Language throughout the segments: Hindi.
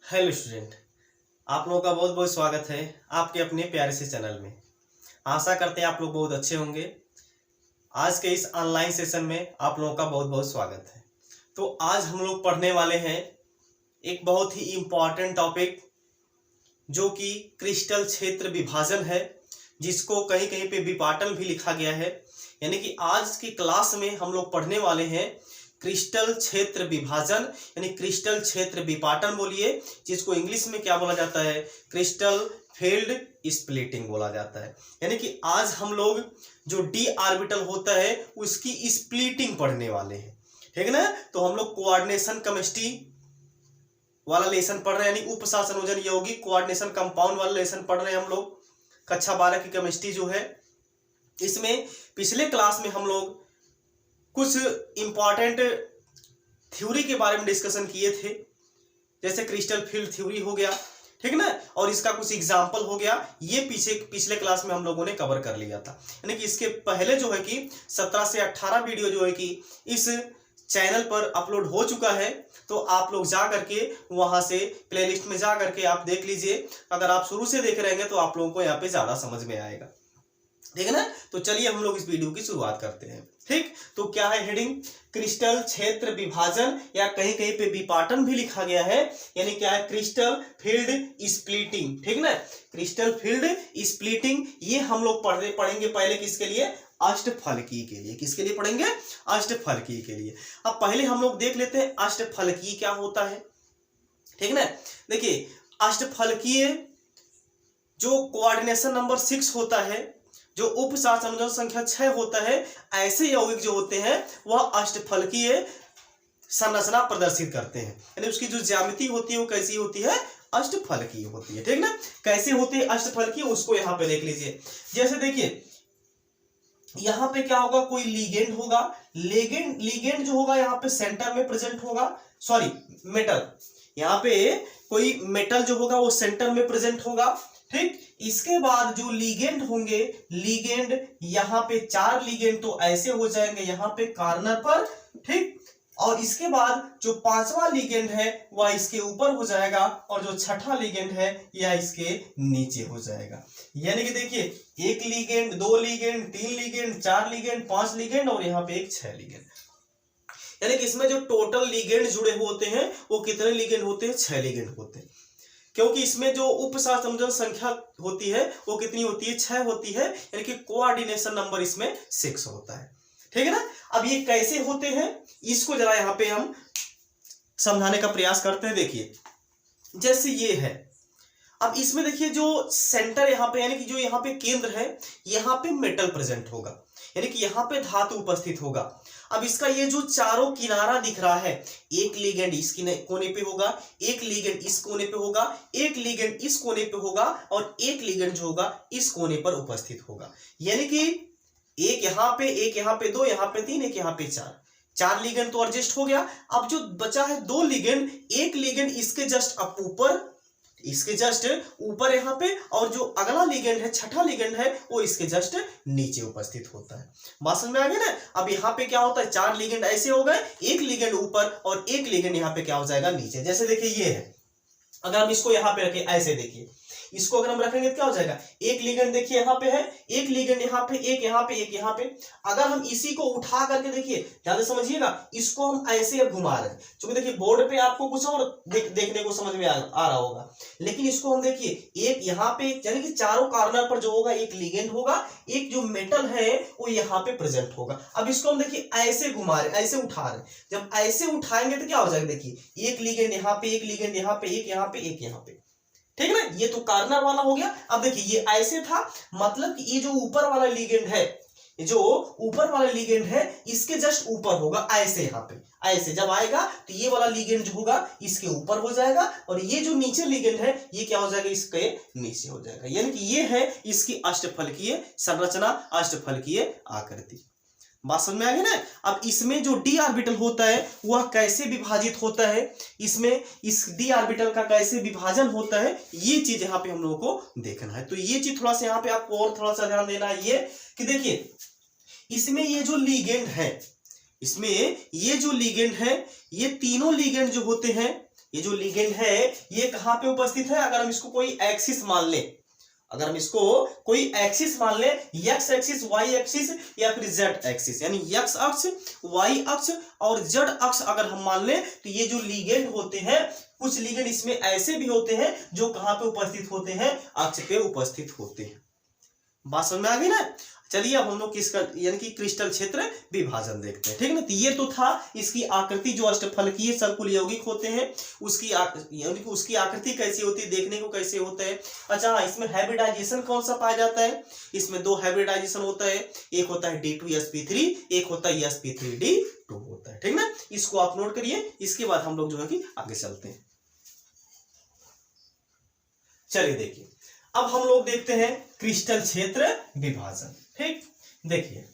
हेलो स्टूडेंट, आप लोगों का बहुत बहुत स्वागत है आपके अपने प्यारे से चैनल में। आशा करते हैं आप लोग बहुत अच्छे होंगे। आज के इस ऑनलाइन सेशन में आप लोगों का बहुत बहुत स्वागत है। तो आज हम लोग पढ़ने वाले हैं एक बहुत ही इम्पॉर्टेंट टॉपिक जो कि क्रिस्टल क्षेत्र विभाजन है, जिसको कहीं कहीं पे विपाटन भी लिखा गया है। यानी कि आज की क्लास में हम लोग पढ़ने वाले हैं क्रिस्टल क्षेत्र विभाजन, यानी क्रिस्टल क्षेत्र विपाटन बोलिए, जिसको इंग्लिश में क्या बोला जाता है, क्रिस्टल फील्ड स्प्लिटिंग बोला जाता है। यानी कि आज हम लोग जो डी ऑर्बिटल होता है उसकी स्प्लिटिंग पढ़ने वाले हैं, ठीक है ना। तो हम लोग कोऑर्डिनेशन केमिस्ट्री वाला लेसन पढ़ रहे हैं, यानी उपसा संयोजन यौगिक कोऑर्डिनेशन कंपाउंड वाला लेसन पढ़ रहे हैं हम लोग। कक्षा 12 की केमिस्ट्री जो है, इसमें पिछले क्लास में हम लोग कुछ इंपॉर्टेंट थ्योरी के बारे में डिस्कशन किए थे, जैसे क्रिस्टल फील्ड थ्योरी हो गया, ठीक ना, और इसका कुछ एग्जाम्पल हो गया। ये पिछले क्लास में हम लोगों ने कवर कर लिया था। यानी कि इसके पहले जो है कि 17 से 18 वीडियो जो है कि इस चैनल पर अपलोड हो चुका है। तो आप लोग जा करके वहां से प्लेलिस्ट में जा करके आप देख लीजिए। अगर आप शुरू से देख रहेंगे तो आप लोगों को यहाँ पे ज्यादा समझ में आएगा, ठीक है ना। तो चलिए हम लोग इस वीडियो की शुरुआत करते हैं। ठीक, तो क्या है हेडिंग, क्रिस्टल क्षेत्र विभाजन, या कहीं कहीं पे विपाटन भी लिखा गया है। यानी क्या है, क्रिस्टल फील्ड स्प्लिटिंग, ठीक ना, क्रिस्टल फील्ड स्प्लिटिंग। ये हम लोग पढ़ेंगे पहले किसके लिए, अष्टफलकीय के लिए। किसके लिए पढ़ेंगे, अष्टफलकीय के लिए। अब पहले हम लोग देख लेते हैं अष्टफलकीय क्या होता है, ठीक ना। देखिए, अष्टफलकीय जो कोऑर्डिनेशन नंबर 6 होता है, जो उपसार संयोजन संख्या 6 होता है, ऐसे यौगिक जो होते हैं वह अष्टफलकीय संरचना प्रदर्शित करते हैं। यानी उसकी जो ज्यामिति होती है वो कैसी होती है, अष्टफलकीय होती है, ठीक ना। कैसे होते हैं अष्टफलकीय, उसको यहाँ पे देख लीजिए। जैसे देखिए, यहाँ पे क्या होगा, कोई लीगेंड होगा, लीगेंड जो होगा यहाँ पे सेंटर में प्रेजेंट होगा, सॉरी मेटल, यहाँ पे कोई मेटल जो होगा वो सेंटर में प्रेजेंट होगा, ठीक। इसके बाद जो लीगेंड होंगे, लीगेंड यहाँ पे 4 लीगेंड तो ऐसे हो जाएंगे यहाँ पे कॉर्नर पर, ठीक। और इसके बाद जो 5वां लीगेंड है वह इसके ऊपर हो जाएगा, और जो 6ठा लीगेंड है यह इसके नीचे हो जाएगा। यानी कि देखिए, 1 ligand, 2 ligand, 3 ligand, 4 ligand, 5 ligand, और यहाँ पे एक 6 लीगेंड। यानी कि इसमें जो टोटल लीगेंड जुड़े होते हैं वो कितने लीगेंड होते हैं, 6 लीगेंड होते हैं। क्योंकि इसमें जो उपसार संयोजन संख्या होती है वो कितनी होती है, 6 होती है। यानी कि कोऑर्डिनेशन नंबर इसमें 6 होता है, ठीक है ना। अब ये कैसे होते हैं, इसको जरा यहाँ पे हम समझाने का प्रयास करते हैं। देखिए, जैसे ये है, अब इसमें देखिए जो सेंटर यहाँ पे, यानी कि जो यहाँ पे केंद्र है, यहाँ पे मेटल प्रेजेंट होगा, यानी कि यहाँ पे धातु उपस्थित होगा। अब इसका ये जो चारों किनारा दिख रहा है, एक लीगेंड इस कोने पे होगा, एक लीगेंड इस कोने पे होगा, एक लीगेंड इस कोने पे होगा, और एक लीगेंड जो होगा इस कोने पर उपस्थित होगा। यानी कि एक यहाँ पे, एक यहाँ पे 2, यहाँ पे 3, एक यहाँ पे 4 लीगेंड तो एडजस्ट हो गया। अब जो बचा है 2 लीगेंड, एक लीगेंड इसके जस्ट ऊपर, इसके जस्ट ऊपर यहाँ पे, और जो अगला लीगेंड है, 6ठा लीगेंड है, वो इसके जस्ट नीचे उपस्थित होता है। बात समझ में आ गई ना। अब यहाँ पे क्या होता है, 4 लीगेंड ऐसे हो गए, एक लीगेंड ऊपर और एक लीगेंड यहाँ पे क्या हो जाएगा, नीचे। जैसे देखिए ये है, अगर हम इसको यहाँ पे रखें, ऐसे देखिए, इसको अगर हम रखेंगे तो क्या हो जाएगा, एक लीगेंड देखिए यहाँ पे है, एक लीगेंड यहाँ पे, एक यहाँ पे, एक यहाँ पे। अगर हम इसी को उठा करके देखिए, ध्यान से समझिएगा, इसको हम ऐसे अब घुमा रहे हैं, क्योंकि देखिए बोर्ड पे आपको कुछ और देखने को समझ में आ रहा होगा, लेकिन इसको हम देखिए, एक यहाँ पे, यानी कि चारों कॉर्नर पर जो होगा एक लीगेंड होगा, एक जो मेटल है वो यहाँ पे प्रेजेंट होगा। अब इसको हम देखिए ऐसे घुमा रहे, ऐसे उठा रहे, जब ऐसे उठाएंगे तो क्या हो जाएगा, देखिए एक लीगेंड यहाँ पे, एक लीगेंड यहाँ पे, एक यहाँ पे, एक यहाँ पे, ठीक है ना। ये तो कॉर्नर वाला हो गया। अब देखिए ये ऐसे था, मतलब कि ये जो ऊपर वाला लीगेंड है, जो ऊपर वाला लीगेंड है इसके जस्ट ऊपर होगा, ऐसे यहाँ पे, ऐसे जब आएगा तो ये वाला लीगेंड जो होगा इसके ऊपर हो जाएगा, और ये जो नीचे लीगेंड है ये क्या हो जाएगा, इसके नीचे हो जाएगा। यानी कि ये है इसकी अष्टफलकीय संरचना, अष्टफलकीय आकृति। बात समझ में आ गई ना। अब इसमें जो डी ऑर्बिटल होता है वह कैसे विभाजित होता है, इसमें इस डी ऑर्बिटल का कैसे विभाजन होता है, ये चीज यहाँ पे हम लोगों को देखना है। तो ये चीज थोड़ा सा यहाँ पे आपको और थोड़ा सा ध्यान देना है, ये कि देखिए इसमें ये जो लीगेंड है, इसमें ये जो लीगेंड है, ये तीनों लीगेंड जो होते हैं ये जो लिगेंड है ये कहां पे उपस्थित है? अगर हम इसको कोई एक्सिस मान ले, अगर हम इसको कोई एक्सिस मान ले, एक्स एक्सिस, वाई एक्सिस या फिर जेड एक्सिस, यानी एक्स अक्ष, वाई अक्ष और जेड अक्ष अगर हम मान ले, तो ये जो लिगेंड होते हैं, कुछ लिगेंड इसमें ऐसे भी होते हैं जो कहां पे उपस्थित होते हैं? अक्ष पे उपस्थित होते हैं। बात समझ में आ गई ना? चलिए अब हम लोग किसका यानी कि क्रिस्टल क्षेत्र विभाजन देखते हैं, ठीक है ना? तो ये तो था इसकी आकृति, जो अष्टफलकीय सर्कुल यौगिक होते हैं उसकी यानी कि उसकी आकृति कैसी होती है, देखने को कैसे होता है। अच्छा, इसमें हाइब्रिडाइजेशन कौन सा पाया जाता है? इसमें दो हाइब्रिडाइजेशन होता है, एक होता है D2sp3, एक होता है sp3d2 होता है, ठीक ना? इसको आप नोट करिए, इसके बाद हम लोग जो है कि आगे चलते हैं। चलिए देखिए, अब हम लोग देखते हैं क्रिस्टल क्षेत्र विभाजन। ठीक, देखिए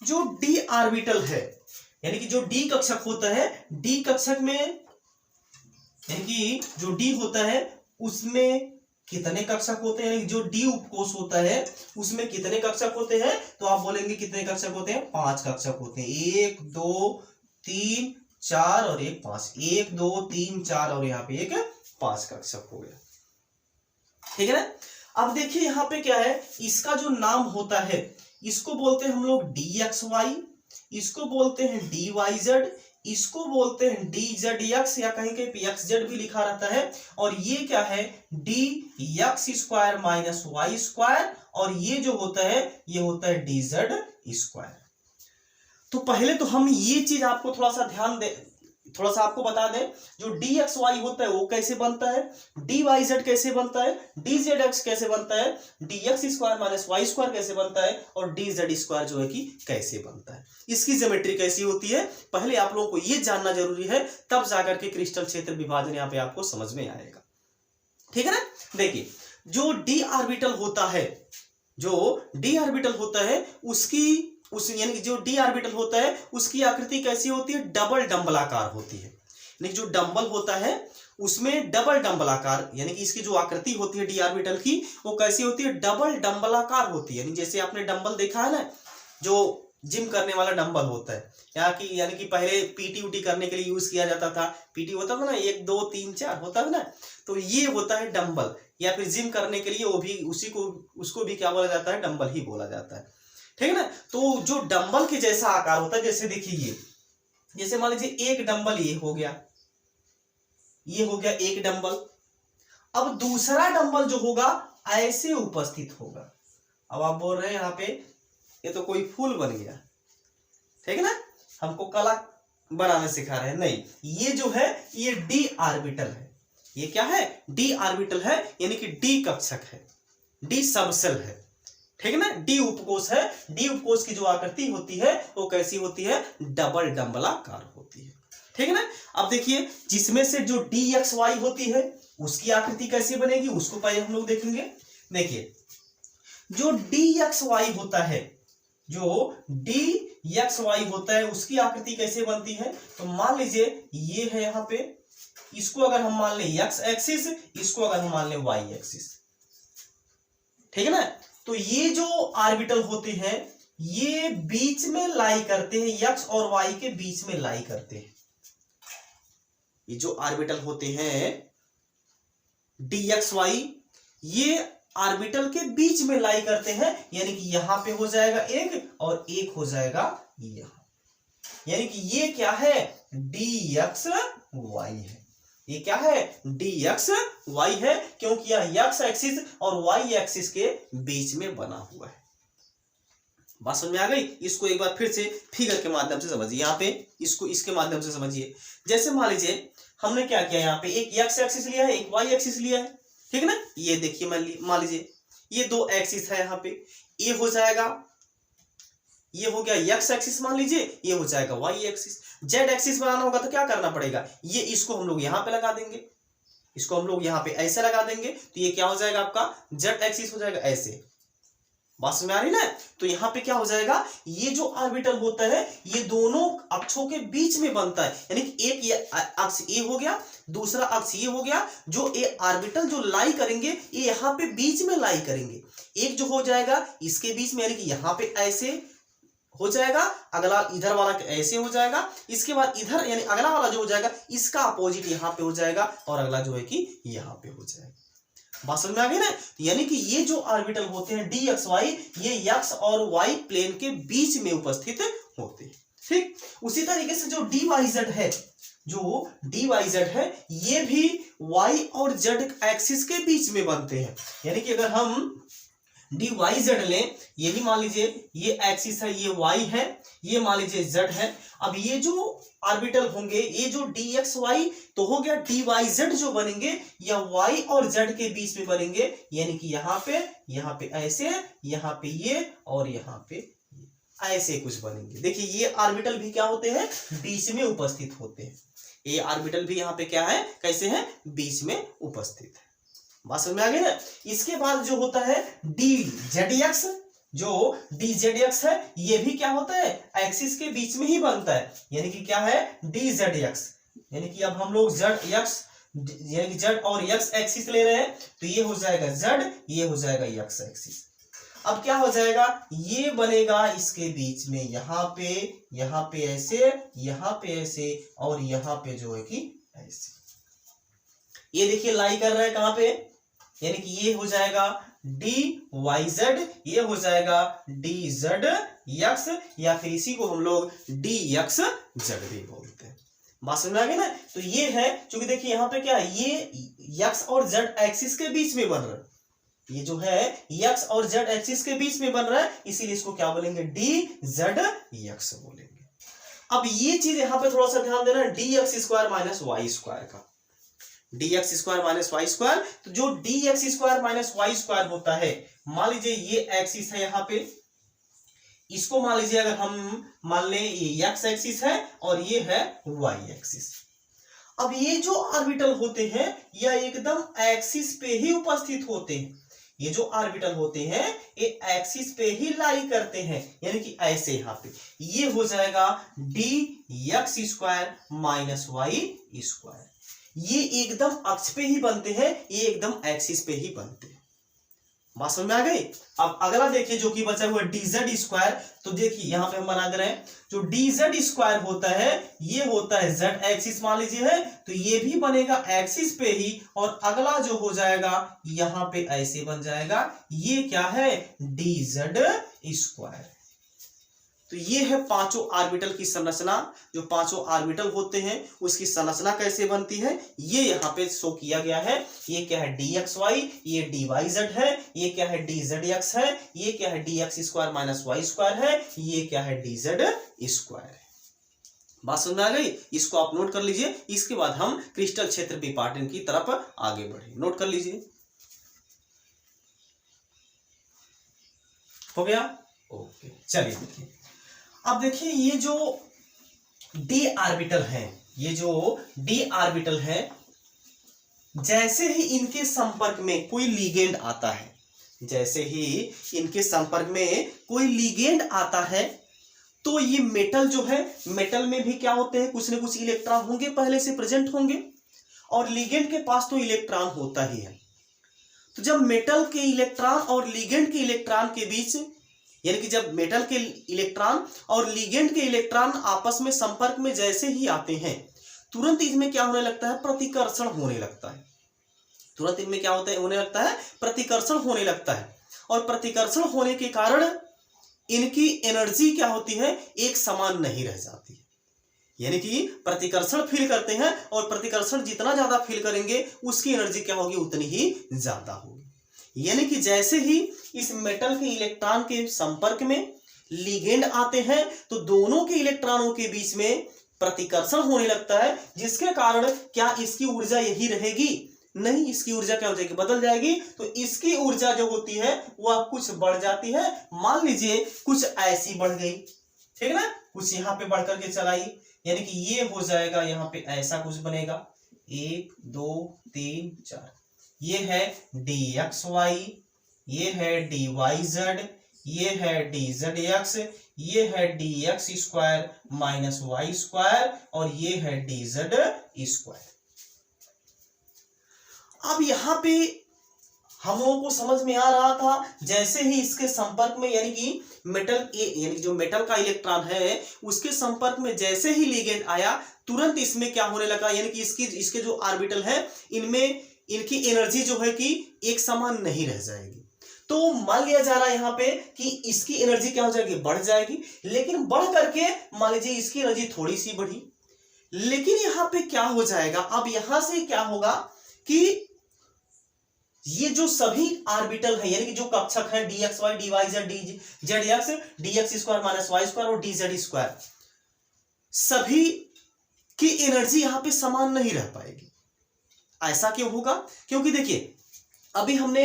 जो डी ऑर्बिटल है, यानी कि जो डी कक्षक होता है, डी कक्षक में यानी कि जो डी होता है उसमें कितने कक्षक होते हैं? जो डी उपकोष होता है उसमें कितने कक्षक होते हैं? तो आप बोलेंगे कितने कक्षक होते हैं? 5 कक्षक होते हैं। 1 2 3 4 और एक 5, 1 2 3 4 और यहाँ पे एक 5 कक्षक हो गया, ठीक है ना? अब देखिए यहाँ पे क्या है, इसका जो नाम होता है इसको बोलते हैं हम लोग dxy, इसको बोलते हैं dyz, इसको बोलते हैं dzx या कहीं कहीं xz भी लिखा रहता है, और ये क्या है dx² माइनस y², और ये जो होता है ये होता है dz²। तो पहले तो हम ये चीज आपको थोड़ा सा ध्यान दे, थोड़ा सा आपको बता दें, जो dxy होता है वो कैसे बनता है, dyz कैसे बनता है, dzx कैसे बनता है, dx² माइनस y² कैसे बनता है, और dz² जो है कि कैसे बनता है, इसकी ज्योमेट्री कैसी होती है, पहले आप लोगों को ये जानना जरूरी है, तब जाकर के क्रिस्टल क्षेत्र विभाजन यहाँ पे आपको समझ में आएगा, ठीक है ना? देखिए जो d ऑर्बिटल होता है, जो d ऑर्बिटल होता है उसकी यानी कि जो डी ऑर्बिटल होता है उसकी आकृति कैसी होती है? डबल डंबलाकार होती है। यानी जो डंबल होता है उसमें डबल डंबलाकार, यानी कि इसकी जो आकृति होती है डी ऑर्बिटल की वो कैसी होती है? डबल डंबलाकार होती है। यानी जैसे आपने डंबल देखा है ना, जो जिम करने वाला डंबल होता है, यहाँ की यानी कि पहले पीटी उटी करने के लिए यूज किया जाता था, पीटी होता था ना 1 2 3 4 होता है ना, तो ये होता है डंबल, या फिर जिम करने के लिए वो भी उसको भी क्या बोला जाता है? डंबल ही बोला जाता है, ठीक है ना? तो जो डंबल के जैसा आकार होता है, जैसे देखिए ये, जैसे मान लीजिए एक डंबल ये हो गया एक डंबल, अब दूसरा डंबल जो होगा ऐसे उपस्थित होगा। अब आप बोल रहे हैं यहाँ पे ये तो कोई फूल बन गया, ठीक है ना? हमको कला बनाने सिखा रहे हैं, नहीं, ये जो है ये डी ऑर्बिटल है। ये क्या है? डी ऑर्बिटल है, यानी कि डी कक्षक है, डी सबसेल है, ठीक है ना? डी उपकोष है। डी उपकोष की जो आकृति होती है वो कैसी होती है? डबल डंबलाकार होती है, ठीक है ना? अब देखिए जिसमें से जो dxy होती है उसकी आकृति कैसी बनेगी उसको पहले हम लोग देखेंगे। देखिए जो dxy होता है, जो dxy होता है उसकी आकृति कैसे बनती है? तो मान लीजिए ये है यहाँ पे, इसको अगर हम मान लें x एक्सिस, इसको अगर हम मान लें y एक्सिस, ठीक है ना? तो ये जो ऑर्बिटल होते हैं ये बीच में लाई करते हैं, x और y के बीच में लाई करते हैं। ये जो ऑर्बिटल होते हैं dxy ये ऑर्बिटल के बीच में लाई करते हैं, यानी कि यहां पे हो जाएगा एक और एक हो जाएगा यहां, यानी कि ये क्या है? dxy है। ये क्या है? dxy है, क्योंकि यह x एक्सिस और y एक्सिस के बीच में बना हुआ है। बात समझ में आ गई? इसको एक बार फिर से फिगर के माध्यम से समझिए, यहाँ पे इसको इसके माध्यम से समझिए। जैसे मान लीजिए हमने क्या किया, यहाँ पे एक x एक्सिस लिया है, एक y एक्सिस लिया है, ठीक है ना? ये देखिए मान लीजिए ये दो एक्सिस है, यहाँ पे ये हो जाएगा, ये हो गया x एक्सिस मान लीजिए, ये हो जाएगा y एक्सिस। z एक्सिस बनाना होगा तो क्या करना पड़ेगा? ये इसको हम लोग यहाँ पे लगा देंगे, इसको हम लोग यहाँ पे ऐसे लगा देंगे, तो ये क्या हो जाएगा? आपका z एक्सिस हो जाएगा ऐसे। बात समझ में आ रही ना? तो यहाँ पे क्या हो जाएगा? ये जो ऑर्बिटल होता है ये दोनों अक्षों के बीच में बनता है, यानी कि एक ये अक्ष ए हो गया, दूसरा अक्ष ये हो गया। जो ए ऑर्बिटल जो लाई करेंगे ये यहाँ पे बीच में लाई करेंगे, एक जो हो जाएगा इसके बीच में, यानी कि यहाँ पे ऐसे हो जाएगा, अगला इधर वाला ऐसे हो जाएगा, इसके बाद इधर यानी अगला वाला जो हो जाएगा इसका अपोजिट यहाँ पे हो जाएगा और अगला जो है कि यहाँ पे हो जाएगा। बात समझ में आ गई ना। यानी कि ये जो ऑर्बिटल होते हैं डी एक्स वाई, ये एक्स और वाई प्लेन के बीच में उपस्थित होते हैं। ठीक, उसी तरीके से जो डी वाई जेड है, जो डी वाई जेड है, ये भी वाई और जेड एक्सिस के बीच में बनते हैं। यानी कि अगर हम डी वाई जेड लें, ये भी मान लीजिए ये एक्सिस है, ये वाई है, ये मान लीजिए जेड है। अब ये जो ऑर्बिटल होंगे, ये जो डी एक्स वाई तो हो गया, डी वाई जेड जो बनेंगे या वाई और जेड के बीच में बनेंगे। यानी कि यहाँ पे ऐसे, यहाँ पे ये और यहाँ पे ऐसे कुछ बनेंगे। देखिए ये ऑर्बिटल भी क्या होते हैं, बीच में उपस्थित होते हैं। ये ऑर्बिटल भी यहाँ पे क्या है, कैसे है, बीच में उपस्थित है। बात समझ में आ गई ना। इसके बाद जो होता है डी जेड एक्स, जो डी जेड एक्स है, ये भी क्या होता है, एक्सिस के बीच में ही बनता है। यानी कि क्या है, डी जेड एक्स। यानी कि अब हम लोग जेड एक्स यानी कि जेड और एक्स एक्सिस ले रहे हैं, तो ये हो जाएगा जेड, ये हो जाएगा एक्स एक्सिस। अब क्या हो जाएगा, ये बनेगा इसके बीच में, यहाँ पे ऐसे, यहाँ पे ऐसे और यहाँ पे जो है कि ऐसे। ये देखिए लाई कर रहा है कहाँ पे, यानी कि ये हो जाएगा डी वाई जेड, ये हो जाएगा डी जेड एक्स, या फिर इसी को हम लोग डी एक्स जेड भी बोलते हैं। बात समझ में आ गई ना। तो ये है, क्योंकि देखिए यहाँ पे क्या है, ये एक्स और जेड एक्सिस के बीच में बन रहा है, ये जो है एक्स और जेड एक्सिस के बीच में बन रहा है, इसीलिए इसको क्या बोलेंगे, डी जेड एक्स बोलेंगे। अब ये चीज यहाँ पे थोड़ा सा ध्यान देना, d x square minus Y square का, d x square minus Y square. तो जो d x square minus Y square होता है, मान लीजिए ये एक्सिस है यहाँ पे, इसको मान लीजिए अगर हम मान लें ये एक्स एक्सिस है और ये है वाई एक्सिस। अब ये जो ऑर्बिटल होते हैं यह एकदम एक्सिस पे ही उपस्थित होते हैं। ये जो ऑर्बिटल होते हैं ये एक्सिस पे ही लाई करते हैं, यानी कि ऐसे यहाँ पे ये हो जाएगा D x square minus Y square. ये एकदम अक्ष पे ही बनते हैं, ये एकदम एक्सिस पे ही बनते हैं। बात समझ में आ गई। अब अगला देखिए जो कि बचा हुआ डी जेड स्क्वायर। तो देखिए यहाँ पे हम बना दे रहे हैं, जो डी जेड स्क्वायर होता है ये होता है जेड एक्सिस मान लीजिए है, तो ये भी बनेगा एक्सिस पे ही, और अगला जो हो जाएगा यहाँ पे ऐसे बन जाएगा, ये क्या है, डी जेड स्क्वायर। तो ये है पांचों ऑर्बिटल की संरचना। जो पांचों ऑर्बिटल होते हैं उसकी संरचना कैसे बनती है ये यहाँ पे शो किया गया है। ये क्या है, डी एक्स वाई, ये डी वाई जेड है, ये क्या है, डी जेड एक्स है, ये क्या है, D x square minus Y square है, ये क्या है, डी जेड स्क्वायर है। बात समझ में आ गई। इसको आप नोट कर लीजिए। इसके बाद हम क्रिस्टल क्षेत्र विपाटन की तरफ आगे बढ़े। नोट कर लीजिए, हो गया, ओके। चलिए देखिए, अब देखिए ये जो डी ऑर्बिटल है, ये जो डी ऑर्बिटल है, जैसे ही इनके संपर्क में कोई लिगेंड आता है, जैसे ही इनके संपर्क में कोई लिगेंड आता है, तो ये मेटल जो है, मेटल में भी क्या होते हैं, कुछ ना कुछ इलेक्ट्रॉन होंगे, पहले से प्रेजेंट होंगे, और लिगेंड के पास तो इलेक्ट्रॉन होता ही है। तो जब मेटल के इलेक्ट्रॉन और लिगेंड के इलेक्ट्रॉन के बीच, यानी कि जब मेटल के इलेक्ट्रॉन और लिगेंड के इलेक्ट्रॉन आपस में संपर्क में जैसे ही आते हैं, तुरंत इसमें क्या होने लगता है, प्रतिकर्षण होने लगता है। तुरंत इनमें क्या होता है, होने लगता है, प्रतिकर्षण होने लगता है। और प्रतिकर्षण होने के कारण इनकी एनर्जी क्या होती है, एक समान नहीं रह जाती। यानी कि प्रतिकर्षण फील करते हैं, और प्रतिकर्षण जितना ज्यादा फील करेंगे उसकी एनर्जी क्या होगी, उतनी ही ज्यादा होगी। यानी कि जैसे ही इस मेटल के इलेक्ट्रॉन के संपर्क में लिगेंड आते हैं, तो दोनों के इलेक्ट्रॉनों के बीच में प्रतिकर्षण होने लगता है, जिसके कारण क्या इसकी ऊर्जा यही रहेगी, नहीं, इसकी ऊर्जा क्या हो जाएगी, बदल जाएगी। तो इसकी ऊर्जा जो होती है वह कुछ बढ़ जाती है। मान लीजिए कुछ ऐसी बढ़ गई, ठीक है ना, कुछ यहाँ पे बढ़ करके चलाई, यानी कि ये हो जाएगा, यहाँ पे ऐसा कुछ बनेगा, 1 2 3 4। ये है डी एक्स वाई, ये है डी वाई जेड, ये है डी जेड एक्स, ये है D x square minus Y square, और ये है डी जेड स्क्वायर। अब यहां पे हम लोगों को समझ में आ रहा था जैसे ही इसके संपर्क में यानी कि मेटल यानी जो मेटल का इलेक्ट्रॉन है उसके संपर्क में जैसे ही लिगेंड आया तुरंत इसमें क्या होने लगा, यानी कि इसके जो ऑर्बिटल है इनमें इनकी एनर्जी जो है कि एक समान नहीं रह जाएगी। तो मान लिया जा रहा है यहाँ पे कि इसकी एनर्जी क्या हो जाएगी, बढ़ जाएगी, लेकिन बढ़ करके मान लीजिए इसकी एनर्जी थोड़ी सी बढ़ी, लेकिन यहाँ पे क्या हो जाएगा, अब यहां से क्या होगा कि ये जो सभी ऑर्बिटल है यानी कि जो कक्षक है dx y dy z dz dx square minus y square और dz स्क्वायर, सभी की एनर्जी यहां पे समान नहीं रह पाएगी। ऐसा क्यों होगा, क्योंकि देखिए अभी हमने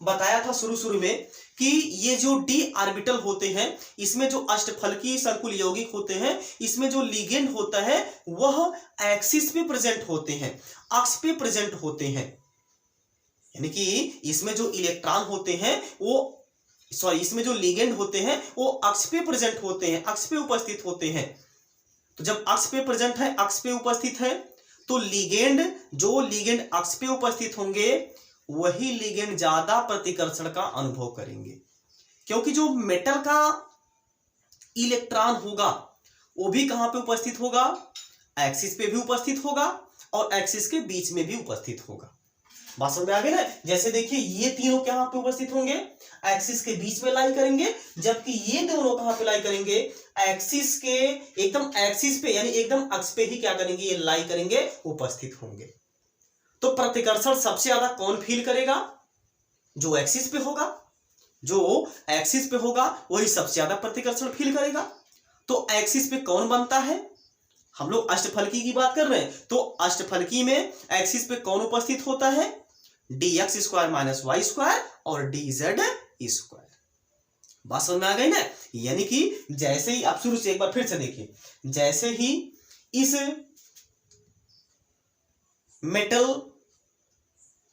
बताया था शुरू में कि ये जो d ऑर्बिटल होते हैं इसमें जो अष्टफलकीय संकुल यौगिक होते हैं इसमें जो लिगेंड होता है वह एक्सिस पे प्रेजेंट होते हैं, अक्ष पे प्रेजेंट होते हैं, यानी कि इसमें जो इलेक्ट्रॉन होते हैं वो इसमें जो लिगेंड होते हैं वो अक्ष पे प्रेजेंट होते हैं, अक्ष पे उपस्थित होते हैं। तो जब अक्ष पे प्रेजेंट है, अक्ष पे उपस्थित है, तो जो लिगेंड अक्ष पे उपस्थित होंगे वही लिगेंड ज्यादा प्रतिकर्षण का अनुभव करेंगे, क्योंकि जो मेटल का इलेक्ट्रॉन होगा वो भी कहां पे उपस्थित होगा, एक्सिस पे भी उपस्थित होगा और एक्सिस के बीच में भी उपस्थित होगा। बात समझ में आ गई ना। जैसे देखिए ये तीनों कहां पे उपस्थित होंगे, एक्सिस के बीच में लाई करेंगे, जबकि ये दोनों कहां पे लाई करेंगे, एक्सिस के एकदम एक्सिस पे यानी एकदम अक्ष पे ही क्या करेंगे, ये लाई करेंगे, उपस्थित होंगे। तो प्रतिकर्षण सबसे ज्यादा कौन फील करेगा, जो एक्सिस पे होगा, जो एक्सिस पे होगा वही सबसे ज्यादा प्रतिकर्षण फील करेगा। तो एक्सिस पे कौन बनता है, हम लोग अष्टफलकी की बात कर रहे हैं, तो अष्टफलकी में एक्सिस पे कौन उपस्थित होता है, dx square minus Y square और dz स्क्वायर। बात समझ में आ गई ना। यानी कि जैसे ही आप शुरू से एक बार फिर से देखिए, जैसे ही इस मेटल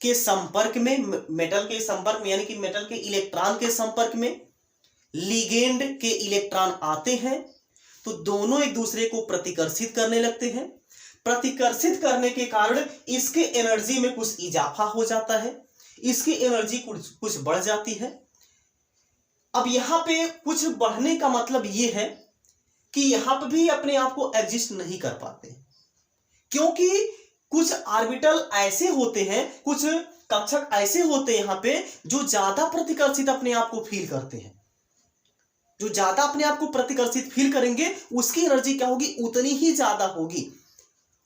के संपर्क में यानी कि मेटल के इलेक्ट्रॉन के संपर्क में लिगेंड के इलेक्ट्रॉन आते हैं तो दोनों एक दूसरे को प्रतिकर्षित करने लगते हैं। प्रतिकर्षित करने के कारण इसके एनर्जी में कुछ इजाफा हो जाता है, इसकी एनर्जी कुछ बढ़ जाती है। अब यहां पे कुछ बढ़ने का मतलब यह है कि यहां पे भी अपने आप को एग्जिस्ट नहीं कर पाते, क्योंकि कुछ ऑर्बिटल ऐसे होते हैं, कुछ कक्षक ऐसे होते हैं यहां पे जो ज्यादा प्रतिकर्षित अपने आप को फील करते हैं। जो ज्यादा अपने आप को प्रतिकर्षित फील करेंगे उसकी एनर्जी क्या होगी, उतनी ही ज्यादा होगी।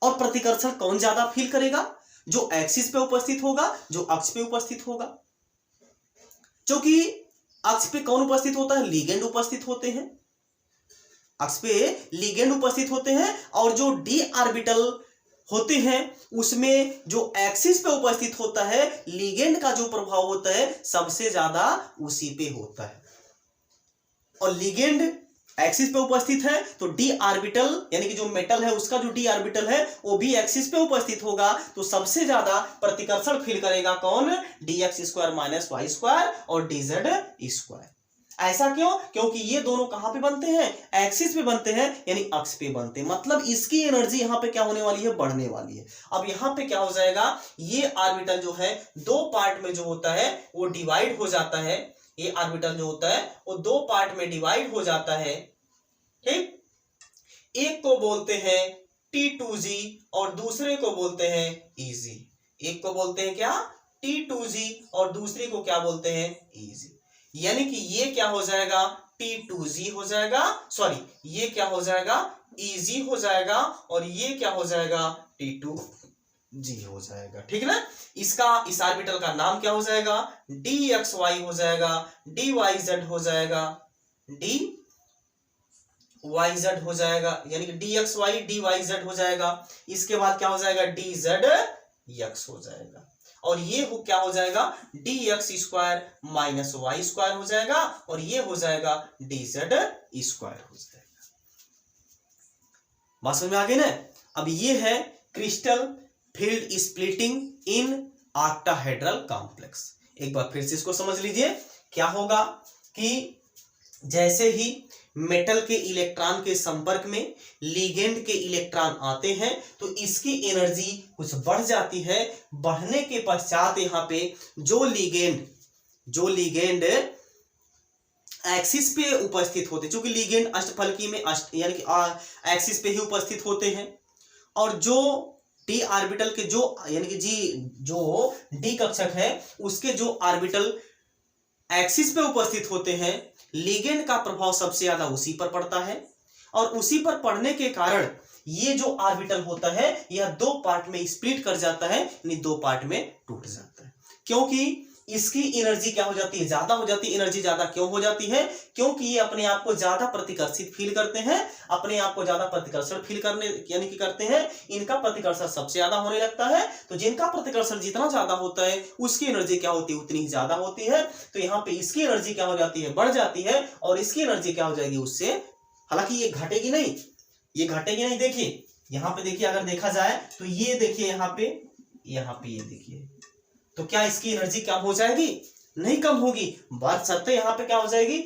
और प्रतिकर्षण कौन ज्यादा फील करेगा, जो एक्सिस पे उपस्थित होगा, जो अक्ष पे उपस्थित होगा। क्योंकि अक्ष पे कौन उपस्थित होता है, लिगेंड उपस्थित होते हैं, अक्ष पे लिगेंड उपस्थित होते हैं। और जो डी ऑर्बिटल होते हैं उसमें जो एक्सिस पे उपस्थित होता है, लिगेंड का जो प्रभाव होता है सबसे ज्यादा उसी पे होता है। और लिगेंड एक्सिस पे उपस्थित है तो डी ऑर्बिटल यानी कि जो मेटल है उसका जो डी ऑर्बिटल है वो भी एक्सिस पे उपस्थित होगा, तो सबसे ज्यादा प्रतिकर्षण फील करेगा कौन, dx square minus Y square और dz स्क्वायर। ऐसा क्यों, क्योंकि ये दोनों कहां पे बनते हैं, एक्सिस पे बनते हैं, यानी अक्ष पे बनते हैं। मतलब इसकी एनर्जी यहां पे क्या होने वाली है, बढ़ने वाली है। अब यहां पे क्या हो जाएगा, ये ऑर्बिटल जो है दो पार्ट में जो होता है वो डिवाइड हो जाता है। ये ऑर्बिटल जो होता है वो दो पार्ट में डिवाइड हो जाता है, ठीक। एक को बोलते हैं T2G और दूसरे को बोलते हैं EG। एक को बोलते हैं क्या, T2G और दूसरे को क्या बोलते हैं, EG। यानी कि ये क्या हो जाएगा, T2G हो जाएगा, सॉरी ये क्या हो जाएगा, EG हो जाएगा, और ये क्या हो जाएगा, T2G हो जाएगा, ठीक है ना। इस ऑर्बिटल का नाम क्या हो जाएगा, dxy हो जाएगा, dyz हो जाएगा, dyz हो जाएगा, यानी कि dxy dyz हो जाएगा। इसके बाद क्या हो जाएगा, dzx हो जाएगा। और ये क्या हो जाएगा, dx square minus Y square हो जाएगा, और ये हो जाएगा dz स्क्वायर हो जाएगा। बात समझ में आ गई ना। अब ये है crystal field splitting in octahedral complex. एक बार फिर से इसको समझ लीजिए। क्या होगा कि जैसे ही मेटल के इलेक्ट्रॉन के संपर्क में लिगेंड के इलेक्ट्रॉन आते हैं तो इसकी एनर्जी कुछ बढ़ जाती है। बढ़ने के पश्चात यहाँ पे जो लिगेंड एक्सिस पे उपस्थित होते हैं, चूंकि लिगेंड अष्टफलकी में यानी कि एक्सिस पे ही उपस्थित होते हैं, और जो डी ऑर्बिटल के जो यानी कि जो डी कक्षक है उसके जो ऑर्बिटल एक्सिस पे उपस्थित होते हैं, लिगेंड का प्रभाव सबसे ज्यादा उसी पर पड़ता है, और उसी पर पड़ने के कारण ये जो ऑर्बिटल होता है यह दो पार्ट में स्प्लिट कर जाता है, यानी दो पार्ट में टूट जाता है। क्योंकि इसकी एनर्जी क्या हो जाती है, ज्यादा हो जाती है। एनर्जी ज्यादा क्यों हो जाती है? क्योंकि ये अपने आप को ज्यादा प्रतिकर्षित फील करते हैं, अपने आप को ज्यादा प्रतिकर्षण फील करने यानी कि करते हैं। इनका प्रतिकर्षण सबसे ज्यादा होने लगता है, तो जिनका प्रतिकर्षण जितना ज्यादा होता है उसकी एनर्जी क्या होती है, उतनी ही ज्यादा होती है। तो यहाँ पे इसकी एनर्जी क्या हो जाती है, बढ़ जाती है, और इसकी एनर्जी क्या हो जाएगी उससे, हालांकि ये घटेगी नहीं, ये घटेगी नहीं। देखिए यहाँ पे, देखिए अगर देखा जाए तो ये देखिए यहाँ पे ये देखिए, तो क्या इसकी एनर्जी कम हो जाएगी? नहीं कम होगी। बात शर्ते यहाँ पे क्या हो जाएगी,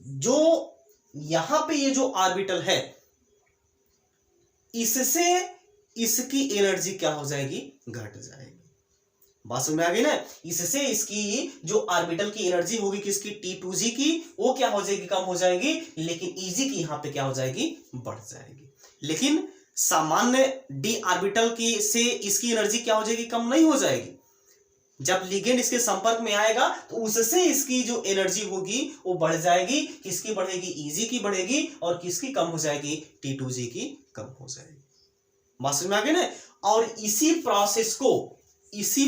जो यहाँ पे ये जो ऑर्बिटल है इससे इसकी एनर्जी क्या हो जाएगी, घट जाएगी। बात समझ में आ गई ना? इससे इसकी जो ऑर्बिटल की एनर्जी होगी किसकी, T2G की, वो क्या हो जाएगी, कम हो जाएगी, लेकिन Eg की यहाँ पे क्या हो जाएगी, बढ़ जाएगी। लेकिन सामान्य डी ऑर्बिटल की से इसकी एनर्जी क्या हो जाएगी, कम नहीं हो जाएगी। जब लिगेंड इसके संपर्क में आएगा तो उससे इसकी जो एनर्जी होगी वो बढ़ जाएगी। किसकी बढ़ेगी, Eg की बढ़ेगी, और किसकी कम हो जाएगी, T2G की कम हो जाएगी। बात समझ में आ गई ना? और इसी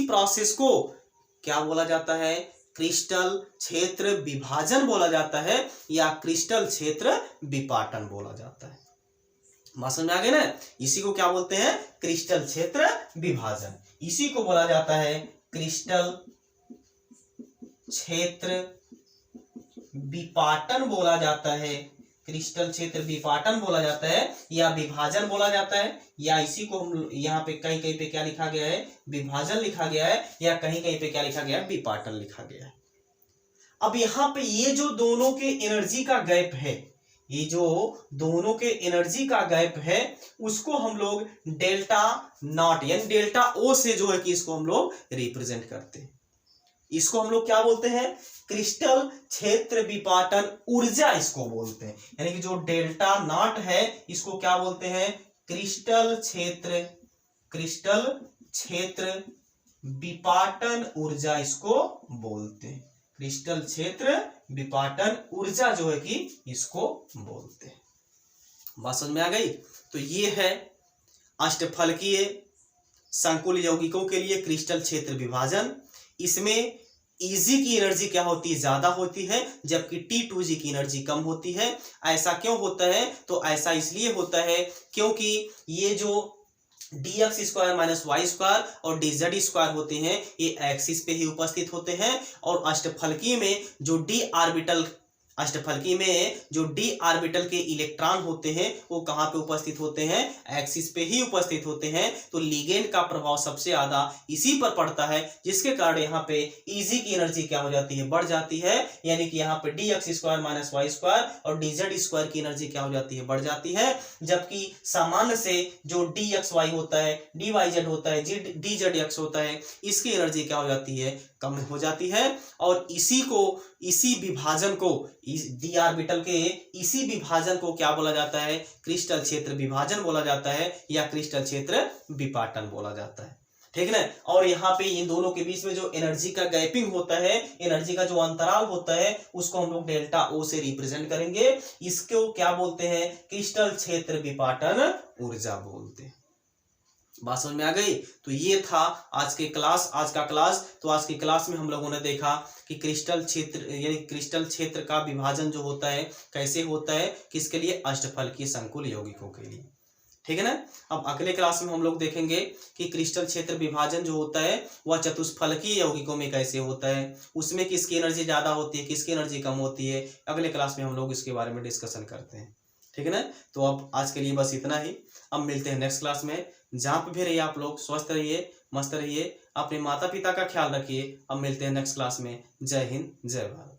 प्रोसेस को क्या बोला जाता है, क्रिस्टल क्षेत्र विभाजन बोला जाता है, या क्रिस्टल क्षेत्र विपाटन बोला जाता है। बात समझ में आ गई ना? इसी को क्या बोलते हैं, क्रिस्टल क्षेत्र विभाजन। इसी को बोला जाता है क्रिस्टल क्षेत्र विपाटन बोला जाता है, क्रिस्टल क्षेत्र विपाटन बोला जाता है, या विभाजन बोला जाता है, या इसी को हम यहाँ पे कहीं कहीं पे क्या लिखा गया है, विभाजन लिखा गया है, या कहीं कहीं पे क्या लिखा गया है, विपाटन लिखा गया है। अब यहाँ पे ये जो दोनों के एनर्जी का गैप है, ये जो दोनों के एनर्जी का गैप है उसको हम लोग डेल्टा नॉट यानी डेल्टा ओ से जो है कि इसको हम लोग रिप्रेजेंट करते हैं। इसको हम लोग क्या बोलते हैं, क्रिस्टल क्षेत्र विपाटन ऊर्जा इसको बोलते हैं। यानी कि जो डेल्टा नॉट है इसको क्या बोलते हैं, क्रिस्टल क्षेत्र विपाटन ऊर्जा इसको बोलते हैं। क्रिस्टल क्षेत्र विपाटन ऊर्जा जो है कि इसको बोलते हैं। बात समझ में आ गई? तो ये है अष्टफलकीय संकुल यौगिकों के लिए क्रिस्टल क्षेत्र विभाजन। इसमें Eg की एनर्जी क्या होती है, ज्यादा होती है, जबकि T2G की एनर्जी कम होती है। ऐसा क्यों होता है, तो ऐसा इसलिए होता है क्योंकि ये जो dx² - y² और dz² होते हैं ये एक्सिस पे ही उपस्थित होते हैं, और अष्टफलकी में जो डी ऑर्बिटल के इलेक्ट्रॉन होते हैं वो कहाँ पे उपस्थित होते हैं, एक्सिस पे ही उपस्थित होते हैं। तो लिगेंड का प्रभाव सबसे ज्यादा इसी पर पड़ता है, जिसके कारण यहाँ पे Eg की एनर्जी क्या हो जाती है, बढ़ जाती है। यानी कि यहाँ पे dx² - y² और dz² की एनर्जी क्या हो जाती है, बढ़ जाती है। जबकि सामान्य से जो dxy होता है, dyz होता है, dzx होता है, इसकी एनर्जी क्या हो जाती है, कम हो जाती है। और इसी विभाजन को डी ऑर्बिटल के इसी विभाजन को क्या बोला जाता है, क्रिस्टल क्षेत्र विभाजन बोला जाता है, या क्रिस्टल क्षेत्र विपाटन बोला जाता है। ठीक है ना? और यहाँ पे इन दोनों के बीच में जो एनर्जी का गैपिंग होता है, एनर्जी का जो अंतराल होता है, उसको हम लोग डेल्टा ओ से रिप्रेजेंट करेंगे। इसको क्या बोलते हैं, क्रिस्टल क्षेत्र विपाटन ऊर्जा बोलते हैं। बात समझ में आ गई? तो ये था आज का क्लास। तो आज की क्लास में हम लोगों ने देखा कि क्रिस्टल क्षेत्र यानी क्रिस्टल क्षेत्र का विभाजन जो होता है कैसे होता है, किसके लिए, अष्टफलकीय संकुल यौगिकों के लिए। ठीक है ना? अब अगले क्लास में हम लोग देखेंगे कि क्रिस्टल क्षेत्र विभाजन जो होता है वह चतुष्फलकीय यौगिकों में कैसे होता है, उसमें किसकी एनर्जी ज्यादा होती है, किसकी एनर्जी कम होती है। अगले क्लास में हम लोग इसके बारे में डिस्कशन करते हैं। ठीक है ना? तो अब आज के लिए बस इतना ही। अब मिलते हैं नेक्स्ट क्लास में। जहाँ पे भी रहिए आप लोग स्वस्थ रहिए, मस्त रहिए, अपने माता पिता का ख्याल रखिए। अब मिलते हैं नेक्स्ट क्लास में। जय हिंद, जय भारत।